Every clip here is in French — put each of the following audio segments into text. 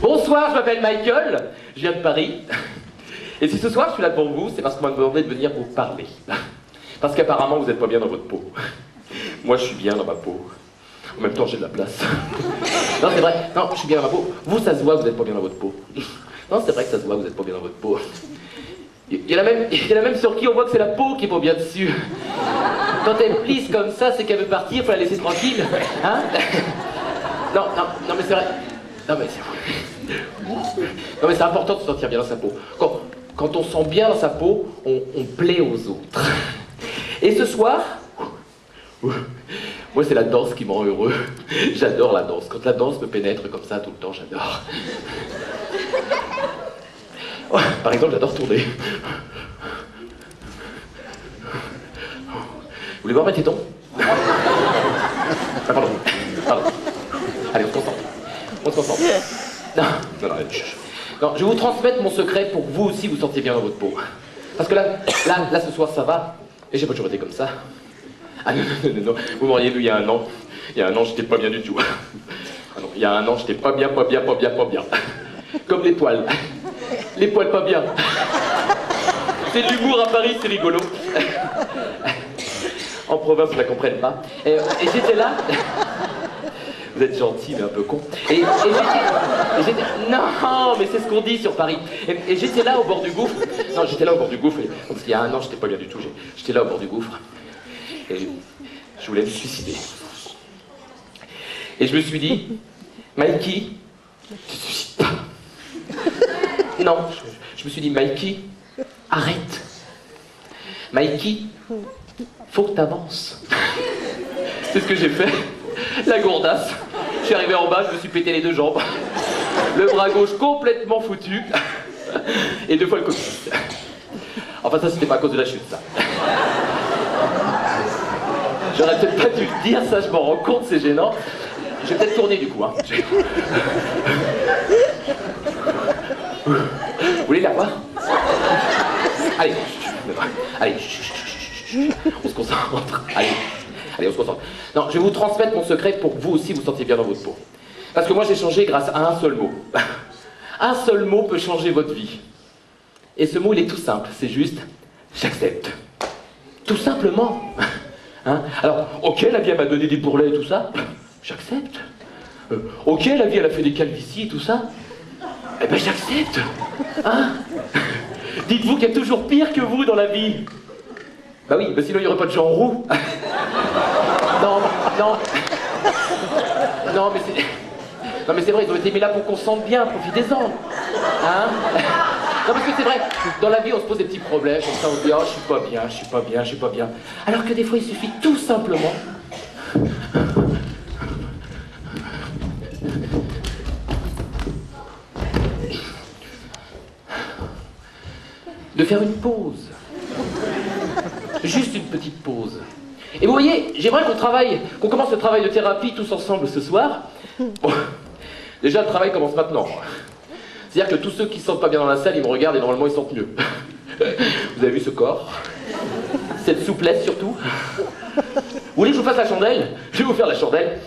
Bonsoir, je m'appelle Michael, je viens de Paris. Et si ce soir je suis là pour vous, c'est parce qu'on m'a demandé de venir vous parler. Parce qu'apparemment vous n'êtes pas bien dans votre peau. Moi je suis bien dans ma peau. En même temps j'ai de la place. Non c'est vrai, non je suis bien dans ma peau. Vous ça se voit, vous n'êtes pas bien dans votre peau. Non c'est vrai que ça se voit, vous n'êtes pas bien dans votre peau. Il y en a même sur qui on voit que c'est la peau qui est pas bien dessus. Quand elle plisse comme ça, c'est qu'elle veut partir, faut la laisser tranquille. Hein? Non mais c'est vrai. Non mais c'est important de se sentir bien dans sa peau. Quand on se sent bien dans sa peau, on plaît aux autres. Et ce soir, moi c'est la danse qui me rend heureux. J'adore la danse. Quand la danse me pénètre comme ça tout le temps, j'adore. Oh, par exemple, j'adore tourner. Vous voulez voir mes tétons? Ah, pardon. Allez, on se concentre. On se concentre. Non, je vais vous transmettre mon secret pour que vous aussi vous sentiez bien dans votre peau. Parce que là, ce soir, ça va. Et j'ai pas toujours été comme ça. Ah non. Vous m'auriez vu il y a un an. Il y a un an, j'étais pas bien du tout. Ah non, il y a un an, j'étais pas bien. Comme les poils. Les poils pas bien. C'est de l'humour à Paris, c'est rigolo. En province, ils la comprennent pas. Et j'étais là. Vous êtes gentil, mais un peu con. Et j'étais... Non, mais c'est ce qu'on dit sur Paris. Et j'étais là au bord du gouffre. Non, j'étais là au bord du gouffre. Parce qu'il y a un an, j'étais pas bien du tout. J'étais là au bord du gouffre. Et je voulais me suicider. Et je me suis dit, Mikey, tu te suicides pas. Non, je me suis dit, Mikey, arrête. Mikey, faut que t'avances. C'est ce que j'ai fait. La gourdasse. Je suis arrivé en bas, je me suis pété les deux jambes. Le bras gauche complètement foutu. Et 2 fois le coccyx. Enfin ça c'était pas à cause de la chute ça. J'aurais peut-être pas dû le dire, ça je m'en rends compte, c'est gênant. Je vais peut-être tourner du coup. Hein. Vous voulez la voir? Allez, on se concentre. Allez, on se concentre. Non, je vais vous transmettre mon secret pour que vous aussi vous sentiez bien dans votre peau. Parce que moi j'ai changé grâce à un seul mot. Un seul mot peut changer votre vie. Et ce mot il est tout simple, c'est juste j'accepte. Tout simplement. Hein? Alors, ok, la vie elle m'a donné des bourrelets et tout ça, j'accepte. Ok, la vie elle a fait des calvities et tout ça, eh ben j'accepte. Hein? Dites-vous qu'il y a toujours pire que vous dans la vie. Bah oui, bah sinon il n'y aurait pas de gens en roue. Non, mais c'est vrai, ils ont été mis là pour qu'on se sente bien, profitez-en. Hein? Non, parce que c'est vrai, dans la vie, on se pose des petits problèmes, comme ça, on se dit, oh, je suis pas bien. Alors que des fois, il suffit tout simplement de faire une pause. Juste une petite pause. Et vous voyez, j'aimerais qu'on commence le travail de thérapie tous ensemble ce soir. Bon, déjà, le travail commence maintenant. C'est-à-dire que tous ceux qui se sentent pas bien dans la salle, ils me regardent et normalement ils sentent mieux. Vous avez vu ce corps? Cette souplesse surtout? Vous voulez que je vous fasse la chandelle? Je vais vous faire la chandelle.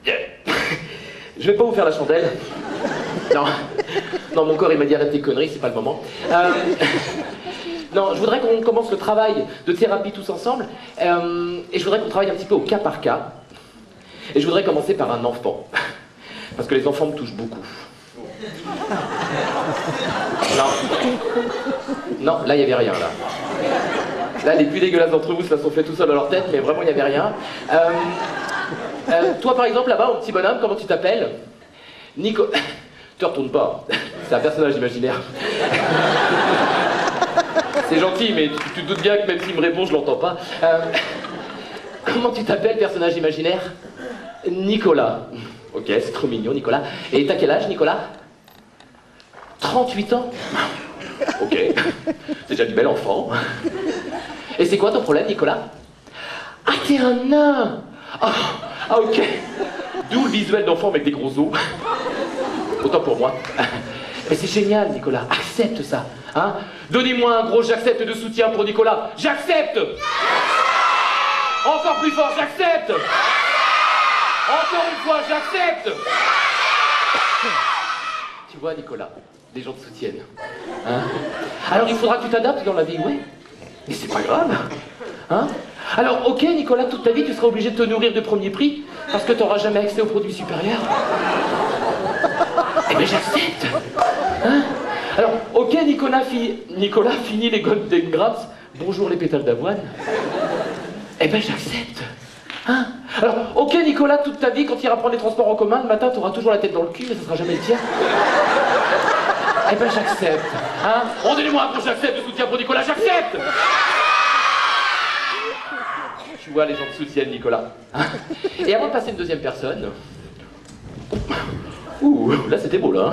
Je vais pas vous faire la chandelle. Non, mon corps il m'a dit arrête tes conneries, c'est pas le moment. Non, je voudrais qu'on commence le travail de thérapie tous ensemble. Et je voudrais qu'on travaille un petit peu au cas par cas. Et je voudrais commencer par un enfant. Parce que les enfants me touchent beaucoup. Non, là, il n'y avait rien, là. Là, les plus dégueulasses d'entre vous se la sont fait tout seuls dans leur tête, mais vraiment, il n'y avait rien. Toi, par exemple, là-bas, mon petit bonhomme, comment tu t'appelles? Nicolas... Te retourne pas, c'est un personnage imaginaire. C'est gentil, mais tu te doutes bien que même s'il me répond, je l'entends pas. Comment tu t'appelles, personnage imaginaire? Nicolas. Ok, c'est trop mignon, Nicolas. Et t'as quel âge, Nicolas? 38 ans. Ok, c'est déjà du bel enfant. Et c'est quoi ton problème, Nicolas? Ah, t'es un nain. Ah, ok. D'où le visuel d'enfant avec des gros os. Autant pour moi. Mais c'est génial, Nicolas. Accepte ça. Hein? Donnez-moi un gros j'accepte de soutien pour Nicolas. J'accepte. Encore plus fort, j'accepte. Encore une fois, j'accepte. Tu vois, Nicolas, les gens te soutiennent. Hein? Alors il faudra que tu t'adaptes dans la vie, ouais. Mais c'est pas grave. Hein? Alors, ok, Nicolas, toute ta vie, tu seras obligé de te nourrir de premier prix parce que tu n'auras jamais accès aux produits supérieurs. Eh bien, j'accepte. Hein? Alors, ok, Nicolas finit les Golden Grams. Bonjour les pétales d'avoine. Eh ben, j'accepte. Hein? Alors, ok, Nicolas, toute ta vie, quand tu iras prendre les transports en commun, le matin, tu auras toujours la tête dans le cul, mais ça sera jamais le tien. Eh ben, j'accepte. Hein? Donnez-moi un gros j'accepte de soutien pour Nicolas, j'accepte. Tu vois, les gens te soutiennent, Nicolas. Hein? Et avant de passer une deuxième personne... Ouh, là c'était beau là.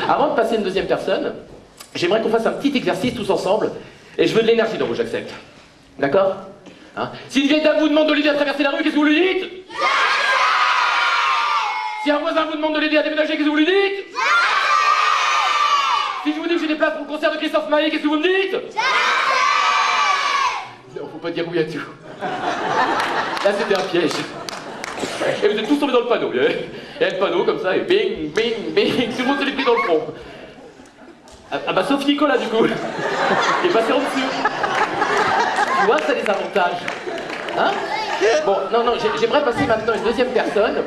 Avant de passer une deuxième personne, j'aimerais qu'on fasse un petit exercice tous ensemble. Et je veux de l'énergie dans vos j'accepte. D'accord? Hein? Si une vieille dame vous demande de l'aider à traverser la rue, qu'est-ce que vous lui dites? Si un voisin vous demande de l'aider à déménager, qu'est-ce que vous lui dites? Si je vous dis que j'ai des places pour le concert de Christophe Maé, qu'est-ce que vous me dites? Non, faut pas dire oui à tout. Là c'était un piège. Et vous êtes tous tombés dans le panneau. Il y a le panneau comme ça, et bing, bing, bing, tout le monde se les pris dans le front. Ah bah sauf Nicolas du coup, qui est passé en dessous. Tu vois, ça a des avantages. Hein? Bon, non, j'aimerais passer maintenant une deuxième personne.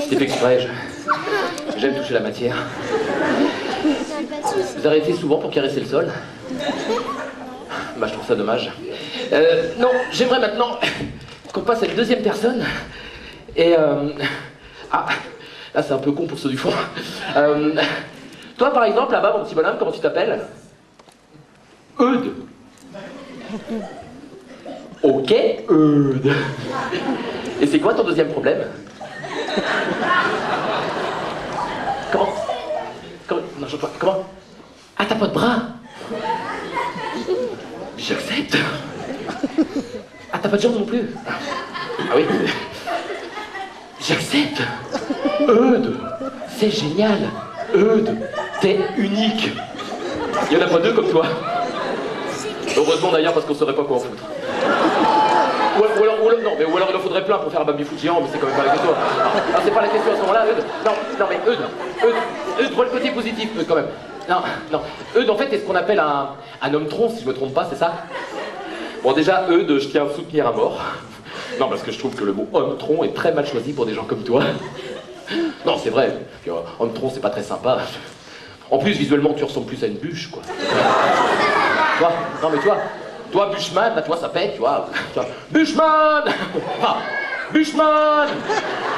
C'était fait exprès, j'aime toucher la matière. Vous arrêtez souvent pour caresser le sol? Bah, je trouve ça dommage. Non, j'aimerais maintenant qu'on passe à une deuxième personne. Et ah, là c'est un peu con pour ceux du fond. Toi par exemple, là-bas, mon petit bonhomme, comment tu t'appelles? Eudes. Ok, Eudes. Et c'est quoi ton deuxième problème? Comment? Non, je vois pas. Comment? Ah, t'as pas de bras? J'accepte. Ah, t'as pas de jambes non plus? Ah oui. J'accepte. Eudes, c'est génial. Eudes, t'es unique. Il y en a pas deux comme toi. Heureusement d'ailleurs parce qu'on saurait pas quoi en foutre. Ou alors il en faudrait plein pour faire un baby-foot géant, mais c'est quand même pas la question. Non, c'est pas la question à ce moment-là, Eudes. Non, mais Eudes, vois le côté positif, Eudes, quand même. Non. Eudes, en fait, est ce qu'on appelle un homme tronc, si je me trompe pas, c'est ça? Bon, déjà, Eudes, je tiens à soutenir à mort. Non, parce que je trouve que le mot homme tronc est très mal choisi pour des gens comme toi. Non, c'est vrai. Homme tronc, c'est pas très sympa. En plus, visuellement, tu ressembles plus à une bûche, quoi. Toi, non, mais toi, Bushman, là, toi, ça pète, tu vois. Bushman! Ah, Bushman!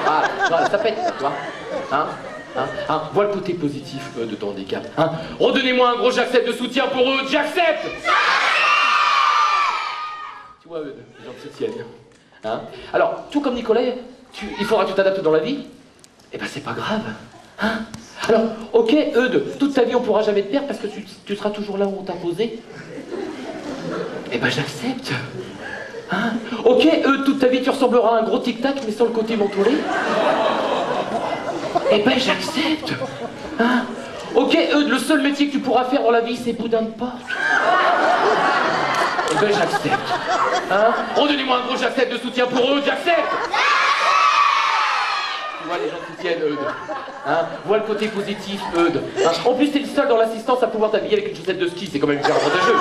Ah, ça pète, tu vois. Hein? Vois le côté positif de ton handicap. Hein? Redonnez-moi un gros j'accepte de soutien pour eux, j'accepte! Tu vois, les gens te soutiennent. Hein? Alors, tout comme Nicolas, il faudra que tu t'adaptes dans la vie. Eh ben, c'est pas grave. Hein? Alors, ok, Eudes, toute ta vie on pourra jamais te perdre parce que tu seras toujours là où on t'a posé. Eh ben, j'accepte. Hein? Ok, Eudes, toute ta vie tu ressembleras à un gros tic-tac mais sans le côté mentholé. Eh ben, j'accepte. Hein? Ok, Eudes, le seul métier que tu pourras faire dans la vie c'est boudin de porte. Eh ben, j'accepte. Hein? Redonnez-moi un gros j'accepte de soutien pour eux, j'accepte. Tu vois, les gens soutiennent Eudes. Hein? Vois le côté positif, Eudes. Hein? En plus, t'es le seul dans l'assistance à pouvoir t'habiller avec une chaussette de ski, c'est quand même bien avantageux.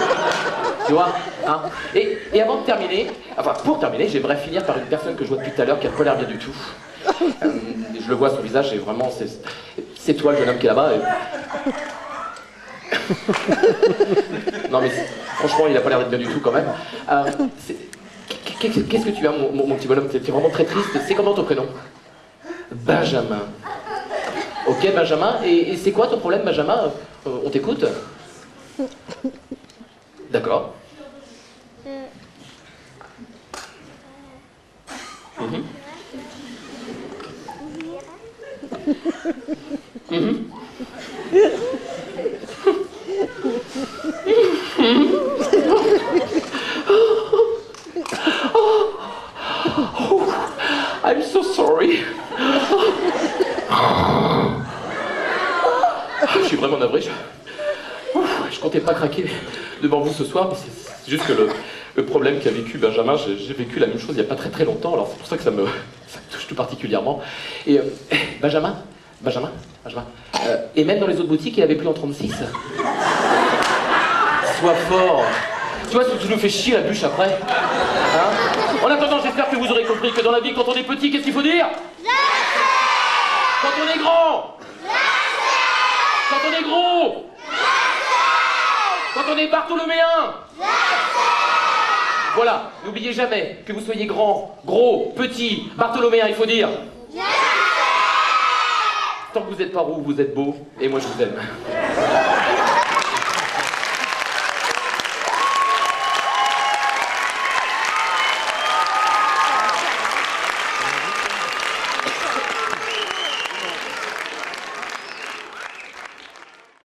Tu vois, hein? Et avant de terminer, enfin pour terminer, j'aimerais finir par une personne que je vois depuis tout à l'heure qui a pas l'air bien du tout. Je le vois, son visage, et vraiment, c'est toi le jeune homme qui est là-bas. Non mais franchement, il a pas l'air d'être bien du tout quand même. Qu'est-ce que tu as, mon petit bonhomme? T'es vraiment très triste. C'est comment ton prénom? Benjamin. Ok, Benjamin. Et c'est quoi ton problème, Benjamin? On t'écoute? D'accord. Mhm. Mhm. Oh, I'm so sorry. Je suis vraiment navré. Je comptais pas craquer devant vous ce soir, mais c'est juste que le problème qu'a vécu Benjamin, j'ai vécu la même chose il n'y a pas très longtemps, alors c'est pour ça que ça me touche tout particulièrement. Et Benjamin, et même dans les autres boutiques, il avait plus en 36. Sois fort. Tu vois, tu nous fais chier la bûche après. Hein? En attendant, j'espère que vous aurez compris que dans la vie, quand on est petit, qu'est-ce qu'il faut dire? Quand on est grand? Quand on est gros? Quand on est bartholoméen? Voilà, n'oubliez jamais que vous soyez grand, gros, petit, bartholoméen, il faut dire. Tant que vous n'êtes pas roux, vous êtes beau, et moi je vous aime.